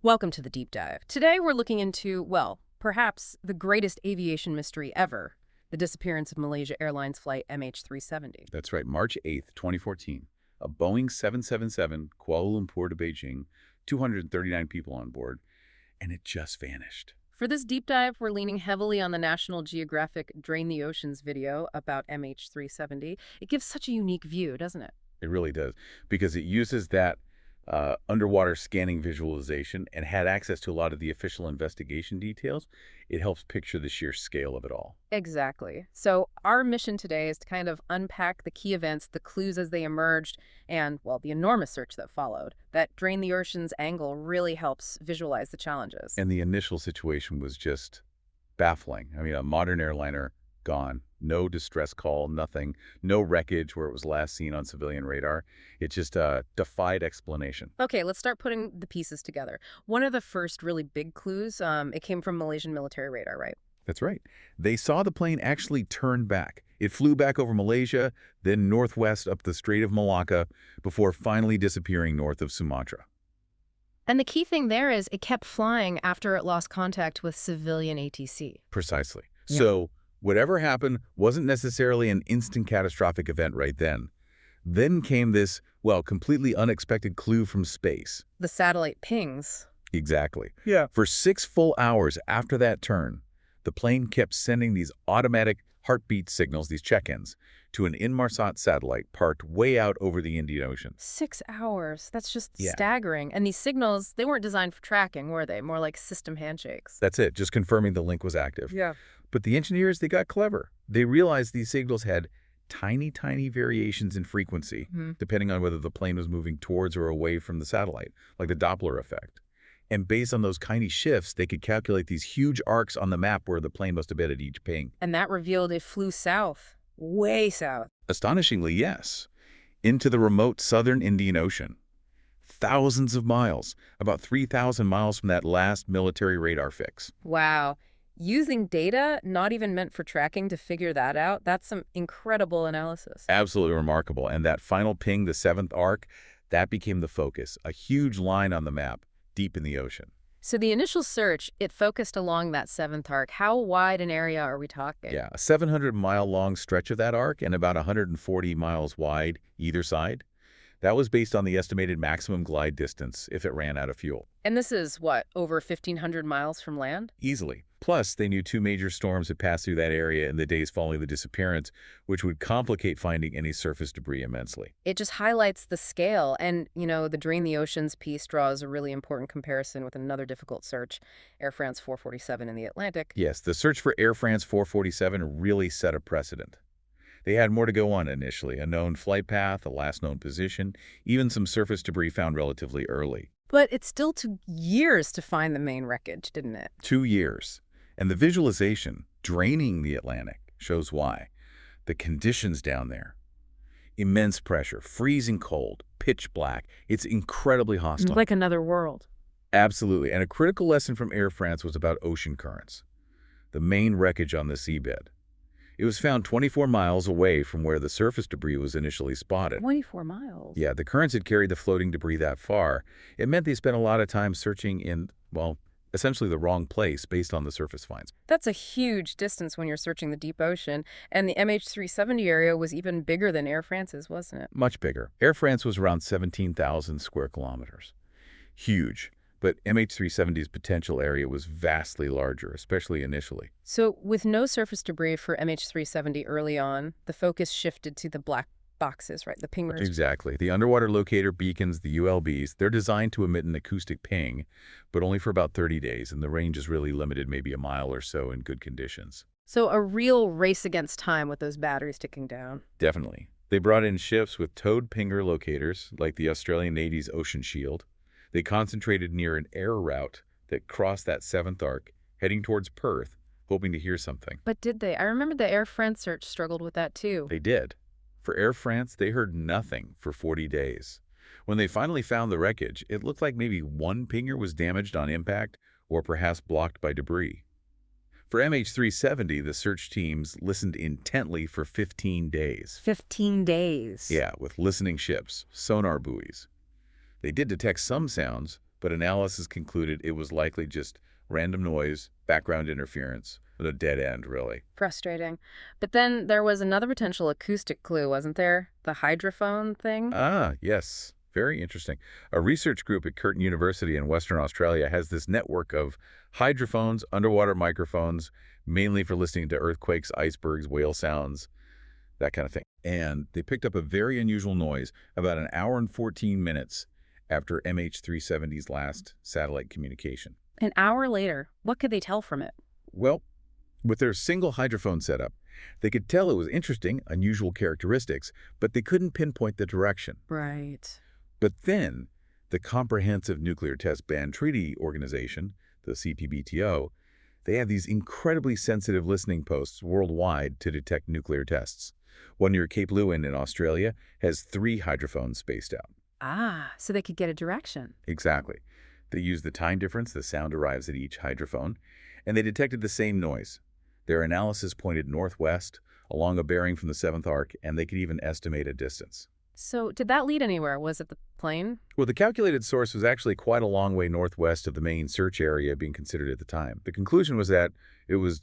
Welcome to the deep dive. Today we're looking into, well, perhaps the greatest aviation mystery ever, the disappearance of Malaysia Airlines flight MH370. That's right, March 8th, 2014. A Boeing 777 Kuala Lumpur to Beijing, 239 people on board, and it just vanished. For this deep dive, we're leaning heavily on the National Geographic Drain the Oceans video about MH370. It gives such a unique view, doesn't it? It really does, because it uses that underwater scanning visualization and had access to a lot of the official investigation details. It helps picture the sheer scale of it all. Exactly. So our mission today is to kind of unpack the key events, the clues as they emerged, and, well, the enormous search that followed. That Drain the Oceans angle really helps visualize the challenges. And the initial situation was just baffling. I mean, a modern airliner gone. No distress call, nothing. No wreckage where it was last seen on civilian radar. It just defied explanation. Okay, let's start putting the pieces together. One of the first really big clues, it came from Malaysian military radar, right? That's right. They saw the plane actually turn back. It flew back over Malaysia, then northwest up the Strait of Malacca, before finally disappearing north of Sumatra. And the key thing there is it kept flying after it lost contact with civilian ATC. Precisely. Yeah. So whatever happened wasn't necessarily an instant catastrophic event right then. Then came this, well, completely unexpected clue from space. The satellite pings. Exactly. Yeah. For 6 full hours after that turn, the plane kept sending these automatic heartbeat signals, these check-ins, to an Inmarsat satellite parked way out over the Indian Ocean. 6 hours. That's just Yeah. staggering. And these signals, they weren't designed for tracking, were they? More like system handshakes. That's it, just confirming the link was active. Yeah. But the engineers, they got clever. They realized these signals had tiny, tiny variations in frequency, depending on whether the plane was moving towards or away from the satellite, like the Doppler effect. And based on those tiny shifts, they could calculate these huge arcs on the map where the plane must have been at each ping. And that revealed it flew south. Way south. Astonishingly, yes. Into the remote southern Indian Ocean. Thousands of miles, about 3,000 miles from that last military radar fix. Wow. Using data not even meant for tracking to figure that out, that's some incredible analysis. Absolutely remarkable. And that final ping, the 7th arc, that became the focus, a huge line on the map, deep in the ocean. So the initial search, it focused along that 7th arc. How wide an area are we talking? Yeah, a 700-mile-long stretch of that arc and about 140 miles wide either side. That was based on the estimated maximum glide distance if it ran out of fuel. And this is, what, over 1,500 miles from land? Easily. Plus, they knew 2 major storms had passed through that area in the days following the disappearance, which would complicate finding any surface debris immensely. It just highlights the scale. And, the Drain the Oceans piece draws a really important comparison with another difficult search, Air France 447 in the Atlantic. Yes, the search for Air France 447 really set a precedent. They had more to go on initially, a known flight path, a last known position, even some surface debris found relatively early. But it still took years to find the main wreckage, didn't it? 2 years. And the visualization, draining the Atlantic, shows why. The conditions down there. Immense pressure, freezing cold, pitch black. It's incredibly hostile. Like another world. Absolutely. And a critical lesson from Air France was about ocean currents, the main wreckage on the seabed. It was found 24 miles away from where the surface debris was initially spotted. 24 miles? Yeah, the currents had carried the floating debris that far. It meant they spent a lot of time searching in, well, essentially the wrong place based on the surface finds. That's a huge distance when you're searching the deep ocean, and the MH370 area was even bigger than Air France's, wasn't it? Much bigger. Air France was around 17,000 square kilometers. Huge. But MH370's potential area was vastly larger, especially initially. So with no surface debris for MH370 early on, the focus shifted to the black boxes, right? The pingers. Exactly. The underwater locator beacons, the ULBs, they're designed to emit an acoustic ping, but only for about 30 days, and the range is really limited, maybe a mile or so in good conditions. So a real race against time with those batteries ticking down. Definitely. They brought in ships with towed pinger locators, like the Australian Navy's Ocean Shield. They concentrated near an air route that crossed that 7th arc, heading towards Perth, hoping to hear something. But did they? I remember the Air France search struggled with that too. They did. For Air France, they heard nothing for 40 days. When they finally found the wreckage, it looked like maybe one pinger was damaged on impact or perhaps blocked by debris. For MH370, the search teams listened intently for 15 days. 15 days? Yeah, with listening ships, sonar buoys. They did detect some sounds, but analysis concluded it was likely just random noise, background interference, with a dead end, really. Frustrating. But then there was another potential acoustic clue, wasn't there? The hydrophone thing? Ah, yes. Very interesting. A research group at Curtin University in Western Australia has this network of hydrophones, underwater microphones, mainly for listening to earthquakes, icebergs, whale sounds, that kind of thing. And they picked up a very unusual noise about an hour and 14 minutes after MH370's last satellite communication. An hour later, what could they tell from it? Well, with their single hydrophone setup, they could tell it was interesting, unusual characteristics, but they couldn't pinpoint the direction. Right. But then, the Comprehensive Nuclear Test Ban Treaty Organization, the CPBTO, they have these incredibly sensitive listening posts worldwide to detect nuclear tests. One near Cape Lewin in Australia has 3 hydrophones spaced out. Ah, so they could get a direction. Exactly. They use the time difference the sound arrives at each hydrophone, and they detected the same noise. Their analysis pointed northwest, along a bearing from the 7th arc, and they could even estimate a distance. So did that lead anywhere? Was it the plane? Well, the calculated source was actually quite a long way northwest of the main search area being considered at the time. The conclusion was that it was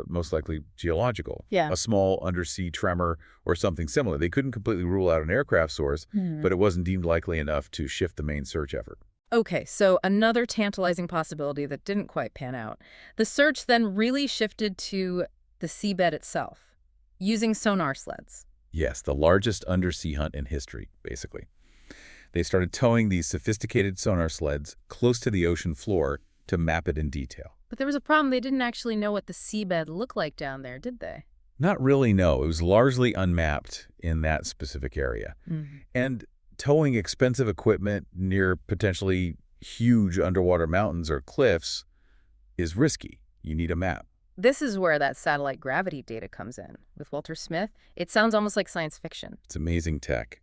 most likely geological, Yeah. a small undersea tremor or something similar. They couldn't completely rule out an aircraft source, but it wasn't deemed likely enough to shift the main search effort. Okay, so another tantalizing possibility that didn't quite pan out. The search then really shifted to the seabed itself, using sonar sleds. Yes, the largest undersea hunt in history, basically. They started towing these sophisticated sonar sleds close to the ocean floor to map it in detail. But there was a problem. They didn't actually know what the seabed looked like down there, did they? Not really, no. It was largely unmapped in that specific area. And towing expensive equipment near potentially huge underwater mountains or cliffs is risky. You need a map. This is where that satellite gravity data comes in. With Walter Smith, it sounds almost like science fiction. It's amazing tech.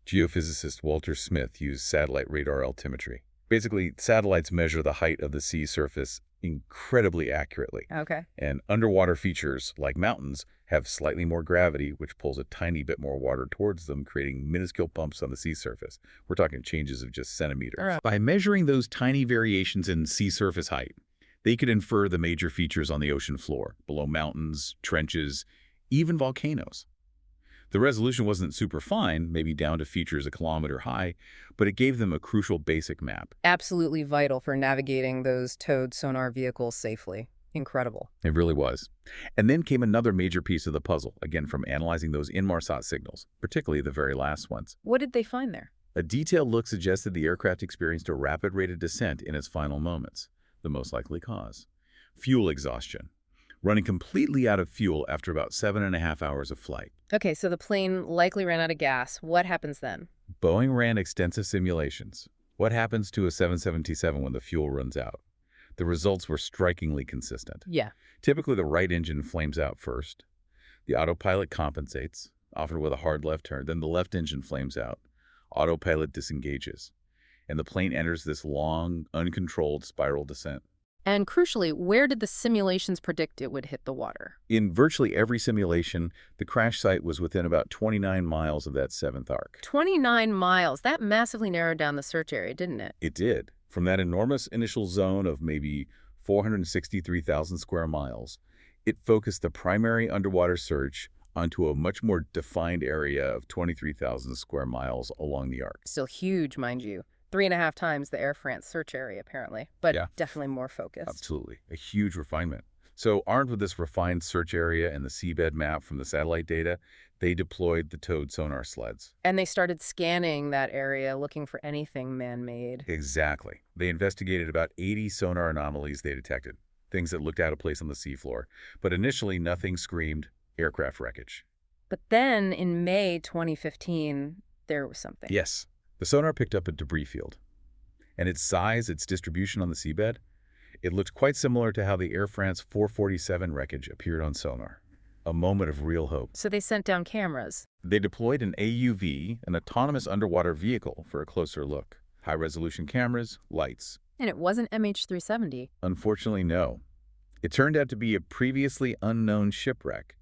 Geophysicist Walter Smith used satellite radar altimetry. Basically, satellites measure the height of the sea surface incredibly accurately. Okay. And underwater features, like mountains, have slightly more gravity, which pulls a tiny bit more water towards them, creating minuscule bumps on the sea surface. We're talking changes of just centimeters. All right. By measuring those tiny variations in sea surface height, they could infer the major features on the ocean floor, below mountains, trenches, even volcanoes. The resolution wasn't super fine, maybe down to features a kilometer high, but it gave them a crucial basic map. Absolutely vital for navigating those towed sonar vehicles safely. Incredible. It really was. And then came another major piece of the puzzle, again from analyzing those Inmarsat signals, particularly the very last ones. What did they find there? A detailed look suggested the aircraft experienced a rapid rate of descent in its final moments, the most likely cause. Fuel exhaustion. Running completely out of fuel after about 7.5 hours of flight. Okay, so the plane likely ran out of gas. What happens then? Boeing ran extensive simulations. What happens to a 777 when the fuel runs out? The results were strikingly consistent. Yeah. Typically, the right engine flames out first. The autopilot compensates, often with a hard left turn. Then the left engine flames out. Autopilot disengages. And the plane enters this long, uncontrolled spiral descent. And crucially, where did the simulations predict it would hit the water? In virtually every simulation, the crash site was within about 29 miles of that 7th arc. 29 miles. That massively narrowed down the search area, didn't it? It did. From that enormous initial zone of maybe 463,000 square miles, it focused the primary underwater search onto a much more defined area of 23,000 square miles along the arc. Still huge, mind you. 3.5 times the Air France search area, apparently, but Yeah. definitely more focused. Absolutely. A huge refinement. So armed with this refined search area and the seabed map from the satellite data, they deployed the towed sonar sleds. And they started scanning that area, looking for anything man-made. Exactly. They investigated about 80 sonar anomalies they detected, things that looked out of place on the seafloor. But initially, nothing screamed aircraft wreckage. But then, in May 2015, there was something. Yes. The sonar picked up a debris field. And its size, its distribution on the seabed, it looked quite similar to how the Air France 447 wreckage appeared on sonar. A moment of real hope. So they sent down cameras. They deployed an AUV, an autonomous underwater vehicle, for a closer look. High-resolution cameras, lights. And it wasn't MH370. Unfortunately, no. It turned out to be a previously unknown shipwreck.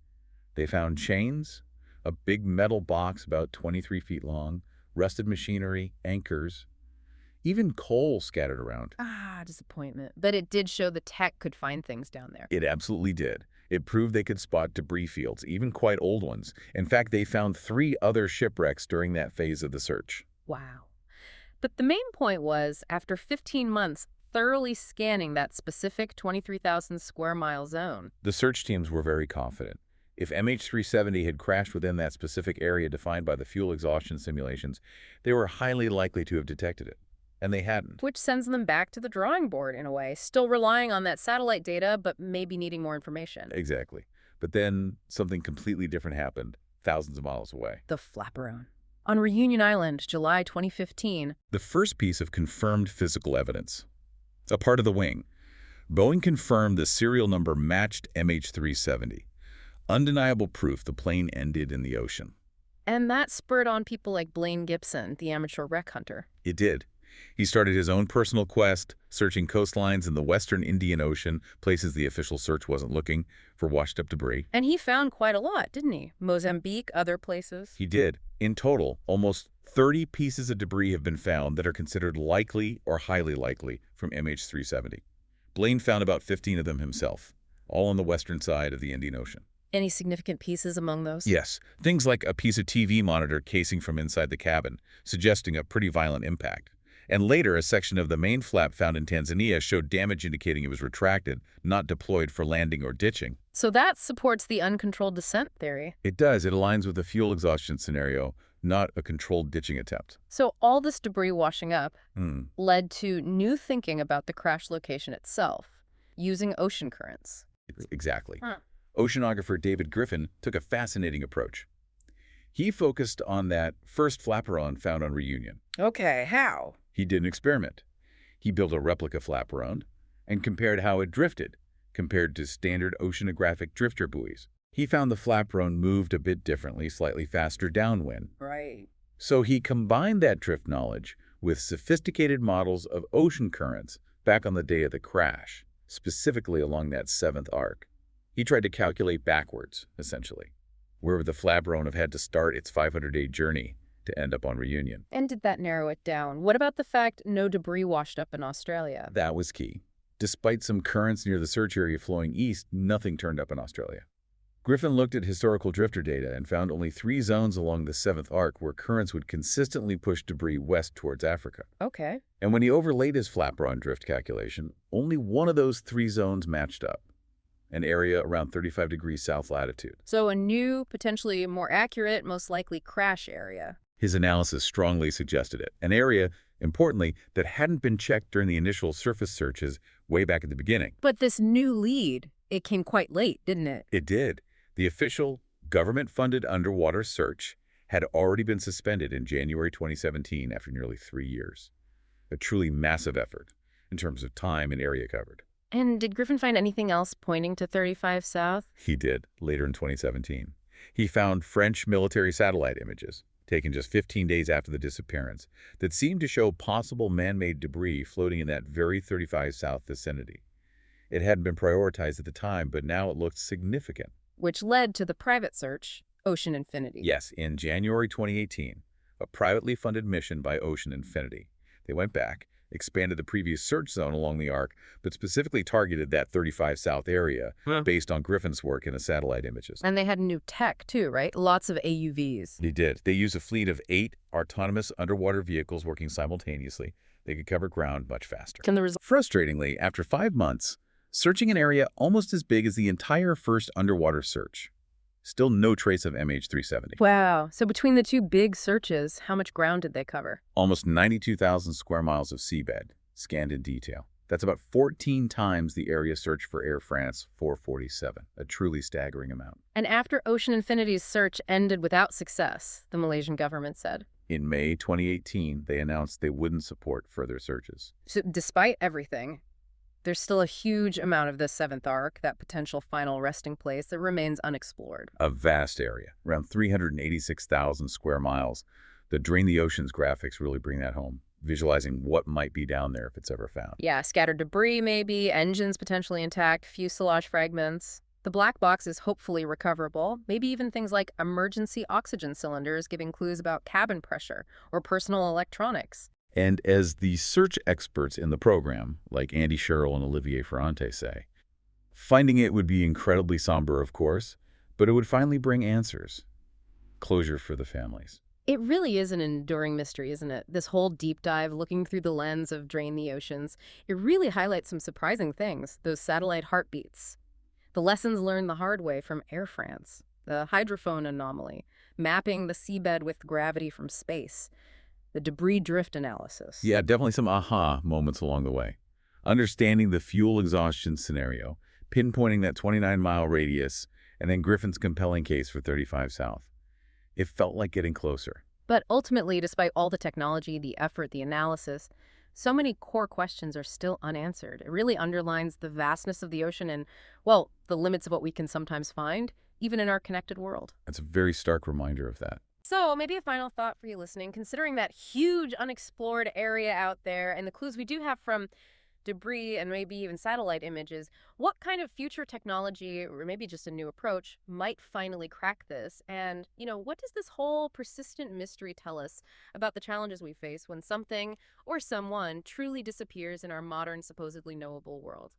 They found chains, a big metal box about 23 feet long, rusted machinery, anchors. even coal scattered around. Ah, disappointment. But it did show the tech could find things down there. It absolutely did. It proved they could spot debris fields, even quite old ones. In fact, they found 3 other shipwrecks during that phase of the search. Wow. But the main point was, after 15 months thoroughly scanning that specific 23,000 square mile zone. The search teams were very confident. If MH370 had crashed within that specific area defined by the fuel exhaustion simulations, they were highly likely to have detected it. And they hadn't. Which sends them back to the drawing board in a way, still relying on that satellite data, but maybe needing more information. Exactly. But then something completely different happened, thousands of miles away. The flaperon. On Reunion Island, July 2015. The first piece of confirmed physical evidence. A part of the wing. Boeing confirmed the serial number matched MH370. Undeniable proof the plane ended in the ocean. And that spurred on people like Blaine Gibson, the amateur wreck hunter. It did. He started his own personal quest, searching coastlines in the western Indian Ocean, places the official search wasn't looking, for washed-up debris. And he found quite a lot, didn't he? Mozambique, other places. He did. In total, almost 30 pieces of debris have been found that are considered likely or highly likely from MH370. Blaine found about 15 of them himself, all on the western side of the Indian Ocean. Any significant pieces among those? Yes, things like a piece of TV monitor casing from inside the cabin, suggesting a pretty violent impact. And later, a section of the main flap found in Tanzania showed damage indicating it was retracted, not deployed for landing or ditching. So that supports the uncontrolled descent theory. It does. It aligns with the fuel exhaustion scenario, not a controlled ditching attempt. So all this debris washing up led to new thinking about the crash location itself, using ocean currents. Exactly. Oceanographer David Griffin took a fascinating approach. He focused on that first flaperon found on Reunion. Okay, how? He did an experiment. He built a replica flaperon and compared how it drifted compared to standard oceanographic drifter buoys. He found the flaperon moved a bit differently, slightly faster downwind. Right. So he combined that drift knowledge with sophisticated models of ocean currents back on the day of the crash, specifically along that 7th arc. He tried to calculate backwards, essentially, where would the flaperon have had to start its 500-day journey to end up on Reunion. And did that narrow it down? What about the fact no debris washed up in Australia? That was key. Despite some currents near the search area flowing east, nothing turned up in Australia. Griffin looked at historical drifter data and found only 3 zones along the 7th arc where currents would consistently push debris west towards Africa. Okay. And when he overlaid his flaperon drift calculation, only one of those 3 zones matched up, an area around 35 degrees south latitude. So a new, potentially more accurate, most likely crash area. His analysis strongly suggested it, an area, importantly, that hadn't been checked during the initial surface searches way back at the beginning. But this new lead, it came quite late, didn't it? It did. The official, government-funded underwater search had already been suspended in January 2017 after nearly 3 years. A truly massive effort in terms of time and area covered. And did Griffin find anything else pointing to 35 South? He did, later in 2017. He found French military satellite images, taken just 15 days after the disappearance, that seemed to show possible man-made debris floating in that very 35 South vicinity. It hadn't been prioritized at the time, but now it looked significant. Which led to the private search, Ocean Infinity. Yes, in January 2018, a privately funded mission by Ocean Infinity. They went back, expanded the previous search zone along the arc, but specifically targeted that 35 South area based on Griffin's work in the satellite images. And they had new tech too, right? Lots of AUVs. They did. They used a fleet of 8 autonomous underwater vehicles working simultaneously. They could cover ground much faster. Frustratingly, after 5 months, searching an area almost as big as the entire first underwater search, still no trace of MH370. Wow. So between the 2 big searches, how much ground did they cover? Almost 92,000 square miles of seabed, scanned in detail. That's about 14 times the area searched for Air France 447, a truly staggering amount. And after Ocean Infinity's search ended without success, the Malaysian government said. In May 2018, they announced they wouldn't support further searches. So despite everything, there's still a huge amount of the 7th arc, that potential final resting place, that remains unexplored. A vast area, around 386,000 square miles. The Drain the Oceans graphics really bring that home, visualizing what might be down there if it's ever found. Yeah, scattered debris maybe, engines potentially intact, fuselage fragments. The black box is hopefully recoverable, maybe even things like emergency oxygen cylinders giving clues about cabin pressure or personal electronics. And as the search experts in the program, like Andy Sherrill and Olivier Ferrante say, finding it would be incredibly somber, of course, but it would finally bring answers, closure for the families. It really is an enduring mystery, isn't it? This whole deep dive looking through the lens of Drain the Oceans. It really highlights some surprising things, those satellite heartbeats. The lessons learned the hard way from Air France, the hydrophone anomaly, mapping the seabed with gravity from space, the debris drift analysis. Yeah, definitely some aha moments along the way. Understanding the fuel exhaustion scenario, pinpointing that 29-mile radius, and then Griffin's compelling case for 35 South. It felt like getting closer. But ultimately, despite all the technology, the effort, the analysis, so many core questions are still unanswered. It really underlines the vastness of the ocean and, well, the limits of what we can sometimes find, even in our connected world. That's a very stark reminder of that. So maybe a final thought for you listening, considering that huge unexplored area out there and the clues we do have from debris and maybe even satellite images, what kind of future technology or maybe just a new approach might finally crack this? And, what does this whole persistent mystery tell us about the challenges we face when something or someone truly disappears in our modern, supposedly knowable world?